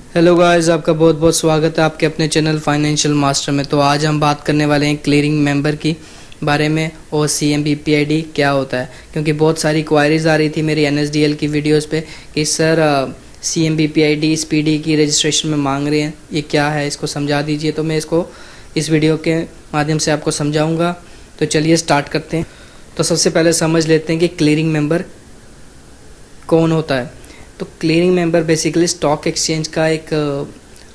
Hello guys, आपका बहुत बहुत स्वागत है आपके अपने चैनल फाइनेंशियल मास्टर में। तो आज हम बात करने वाले हैं क्लियरिंग मेंबर की बारे में और CMBPID क्या होता है, क्योंकि बहुत सारी क्वायरीज आ रही थी मेरी NSDL की वीडियोस पे कि सर CMBPID स्पीडी की रजिस्ट्रेशन में मांग रहे हैं, ये क्या है, इसको समझा दीजिए। तो मैं इसको इस वीडियो के माध्यम से आपको समझाऊँगा। तो चलिए स्टार्ट करते हैं। तो सबसे पहले समझ लेते हैं कि क्लियरिंग मेंबर कौन होता है। तो clearing member basically stock exchange का एक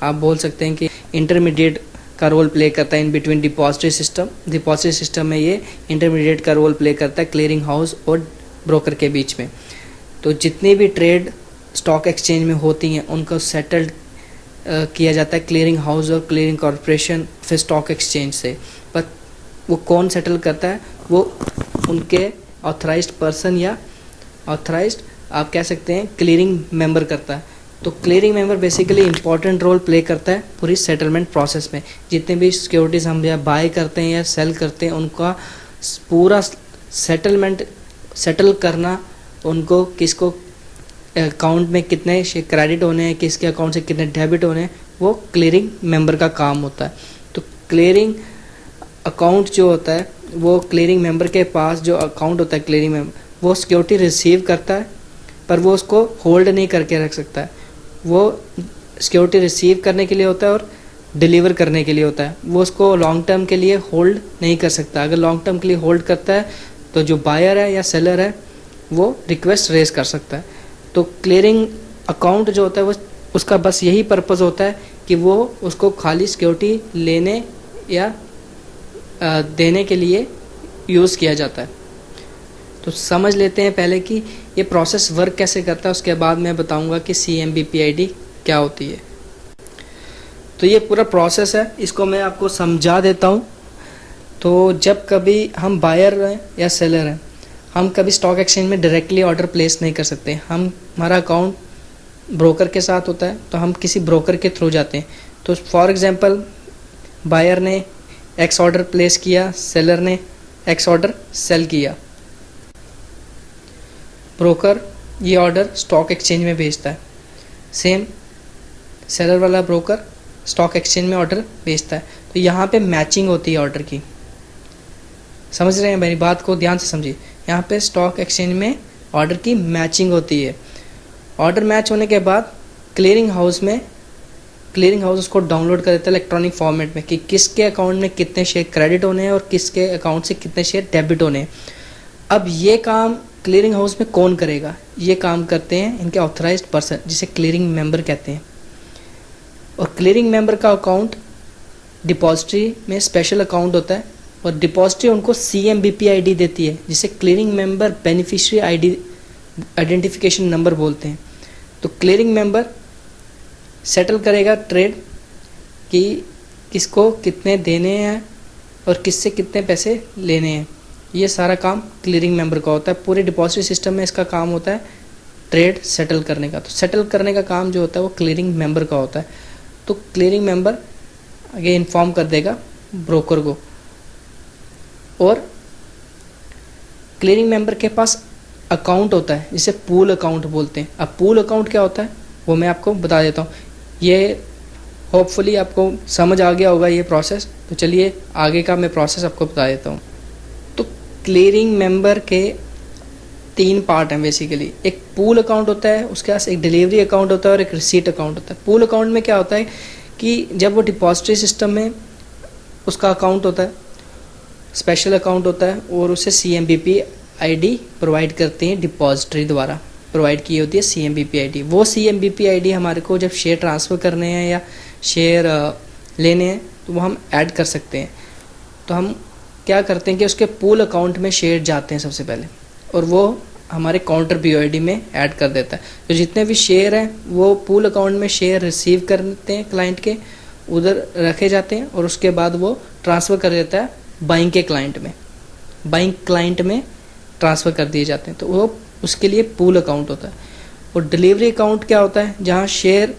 आप बोल सकते हैं कि इंटरमीडिएट का रोल प्ले करता है इन बिटवीन डिपॉजिटरी सिस्टम में ये इंटरमीडिएट का रोल प्ले करता है क्लियरिंग हाउस और ब्रोकर के बीच में। तो जितनी भी ट्रेड स्टॉक एक्सचेंज में होती हैं उनको सेटल्ड किया जाता है क्लियरिंग हाउस और क्लियरिंग कॉरपोरेशन फिर स्टॉक एक्सचेंज से। पर वो कौन सेटल करता है, वो उनके ऑथराइज्ड पर्सन या ऑथराइज्ड आप कह सकते हैं क्लियरिंग मेंबर करता है। तो clearing member basically important role play करता है पूरी सेटलमेंट प्रोसेस में। जितने भी सिक्योरिटीज़ हम या बाय करते हैं या सेल करते हैं उनका पूरा सेटल करना, उनको किसको अकाउंट में कितने क्रेडिट होने हैं, किसके अकाउंट से कितने डेबिट होने हैं, वो क्लियरिंग मेंबर का काम होता है। तो क्लियरिंग अकाउंट जो होता है वो क्लियरिंग मेंबर के पास जो अकाउंट होता है क्लियरिंग मेंबर वो सिक्योरिटी रिसीव करता है, पर वो उसको होल्ड नहीं करके रख सकता है। वो सिक्योरिटी रिसीव करने के लिए होता है और डिलीवर करने के लिए होता है। वो उसको लॉन्ग टर्म के लिए होल्ड नहीं कर सकता। अगर लॉन्ग टर्म के लिए होल्ड करता है तो जो बायर है या सेलर है वो रिक्वेस्ट रेज कर सकता है। तो क्लियरिंग अकाउंट जो होता है वो उसका बस यही पर्पज़ होता है कि वो उसको खाली सिक्योरिटी लेने या देने के लिए यूज़ किया जाता है। तो समझ लेते हैं पहले कि ये प्रोसेस वर्क कैसे करता है, उसके बाद मैं बताऊंगा कि CMBPID क्या होती है। तो ये पूरा प्रोसेस है, इसको मैं आपको समझा देता हूँ। तो जब कभी हम बायर हैं या सेलर हैं, हम कभी स्टॉक एक्सचेंज में डायरेक्टली ऑर्डर प्लेस नहीं कर सकते। हमारा अकाउंट ब्रोकर के साथ होता है तो हम किसी ब्रोकर के थ्रू जाते हैं। तो फॉर एग्ज़ाम्पल बायर ने X ऑर्डर प्लेस किया, सेलर ने X ऑर्डर सेल किया। ब्रोकर ये ऑर्डर स्टॉक एक्सचेंज में भेजता है, सेम सेलर वाला ब्रोकर स्टॉक एक्सचेंज में ऑर्डर भेजता है। तो यहाँ पे मैचिंग होती है ऑर्डर की। समझ रहे हैं मेरी बात को, ध्यान से समझिए। यहाँ पे स्टॉक एक्सचेंज में ऑर्डर की मैचिंग होती है। ऑर्डर मैच होने के बाद क्लियरिंग हाउस उसको डाउनलोड कर देता है इलेक्ट्रॉनिक फॉर्मेट में कि किसके अकाउंट में कितने शेयर क्रेडिट होने हैं और किसके अकाउंट से कितने शेयर डेबिट होने हैं। अब ये काम क्लियरिंग हाउस में कौन करेगा? ये काम करते हैं इनके ऑथराइज्ड पर्सन, जिसे क्लियरिंग मेंबर कहते हैं। और क्लियरिंग मेंबर का अकाउंट डिपॉजिटरी में स्पेशल अकाउंट होता है और डिपॉजिटरी उनको CMBPID देती है, जिसे clearing member beneficiary identification number बोलते हैं। तो क्लियरिंग मेंबर सेटल करेगा ट्रेड कि किसको कितने देने हैं और किससे कितने पैसे लेने हैं। ये सारा काम क्लियरिंग मेंबर का होता है। पूरे डिपॉजिटरी सिस्टम में इसका काम होता है ट्रेड सेटल करने का। तो सेटल करने का काम जो होता है वो क्लियरिंग मेंबर का होता है। तो क्लियरिंग मेंबर आगे इन्फॉर्म कर देगा ब्रोकर को। और क्लियरिंग मेंबर के पास अकाउंट होता है जिसे पूल अकाउंट बोलते हैं। अब पूल अकाउंट क्या होता है वो मैं आपको बता देता हूँ। ये होपफुली आपको समझ आ गया होगा ये प्रोसेस। तो चलिए आगे का मैं प्रोसेस आपको बता देता हूँ। क्लियरिंग मेंबर के 3 पार्ट हैं बेसिकली। एक पूल अकाउंट होता है, उसके पास एक डिलीवरी अकाउंट होता है और एक रिसीट अकाउंट होता है। पूल अकाउंट में क्या होता है कि जब वो डिपॉजिटरी सिस्टम में उसका अकाउंट होता है, स्पेशल अकाउंट होता है और उसे CMBPID प्रोवाइड करते हैं, डिपॉजिटरी द्वारा प्रोवाइड की होती है CMBPID। वो CMBPID हमारे को जब शेयर ट्रांसफ़र करने हैं या शेयर लेने हैं तो वो हम ऐड कर सकते हैं। तो हम क्या करते हैं कि उसके पूल अकाउंट में शेयर जाते हैं सबसे पहले और वो हमारे काउंटर BOID में ऐड कर देता है। तो जितने भी शेयर हैं वो पूल अकाउंट में शेयर रिसीव करते हैं क्लाइंट के, उधर रखे जाते हैं और उसके बाद वो ट्रांसफ़र कर देता है बाइंग क्लाइंट में ट्रांसफ़र कर दिए जाते हैं। तो वो उसके लिए पूल अकाउंट होता है। और डिलीवरी अकाउंट क्या होता है? जहाँ शेयर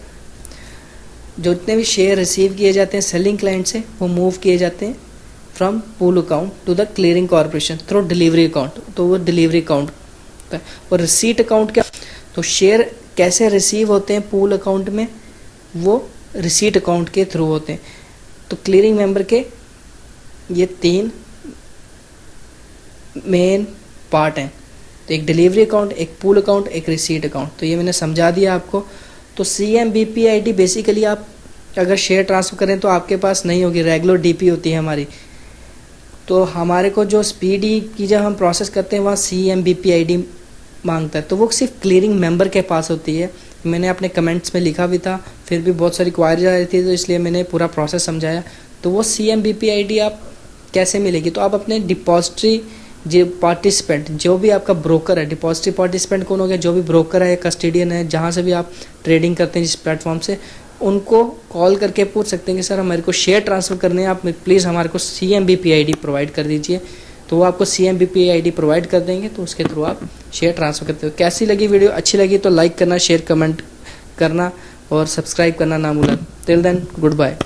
जो जितने भी शेयर रिसीव किए जाते हैं सेलिंग क्लाइंट से वो मूव किए जाते हैं from pool account to the clearing corporation through delivery account. तो वो डिलीवरी अकाउंट होता है। और रिसीट अकाउंट क्या? तो शेयर कैसे रिसीव होते हैं पूल अकाउंट में, वो रिसीट अकाउंट के थ्रू होते हैं। तो क्लियरिंग मेंबर के ये 3 मेन पार्ट हैं। तो एक डिलीवरी अकाउंट, एक पूल अकाउंट, एक रिसीट अकाउंट। तो ये मैंने समझा दिया आपको। तो CMBPID बेसिकली आप अगर शेयर ट्रांसफ़र करें तो आपके पास नहीं होगी, रेगुलर DP होती है हमारी। तो हमारे को जो स्पीडी की जब हम प्रोसेस करते हैं वहाँ CMBPID मांगता है, तो वो सिर्फ क्लियरिंग मेंबर के पास होती है। मैंने अपने कमेंट्स में लिखा भी था, फिर भी बहुत सारी क्वायरीज आ रही थी, तो इसलिए मैंने पूरा प्रोसेस समझाया। तो वो CMBPID आप कैसे मिलेगी, तो आप अपने डिपॉजिटरी जो पार्टिसिपेंट, जो भी आपका ब्रोकर है, डिपॉजिटरी पार्टिसिपेंट कौन हो गया, जो भी ब्रोकर है, कस्टडियन है, जहाँ से भी आप ट्रेडिंग करते हैं जिस प्लेटफॉर्म से, उनको कॉल करके पूछ सकते हैं कि सर हमारे को शेयर ट्रांसफ़र करने हैं, आप प्लीज़ हमारे को CMBPID प्रोवाइड कर दीजिए। तो वो आपको CMBPID प्रोवाइड कर देंगे, तो उसके थ्रू आप शेयर ट्रांसफ़र करते हो। कैसी लगी वीडियो, अच्छी लगी तो लाइक करना, शेयर कमेंट करना और सब्सक्राइब करना ना भूलना। Till then good bye.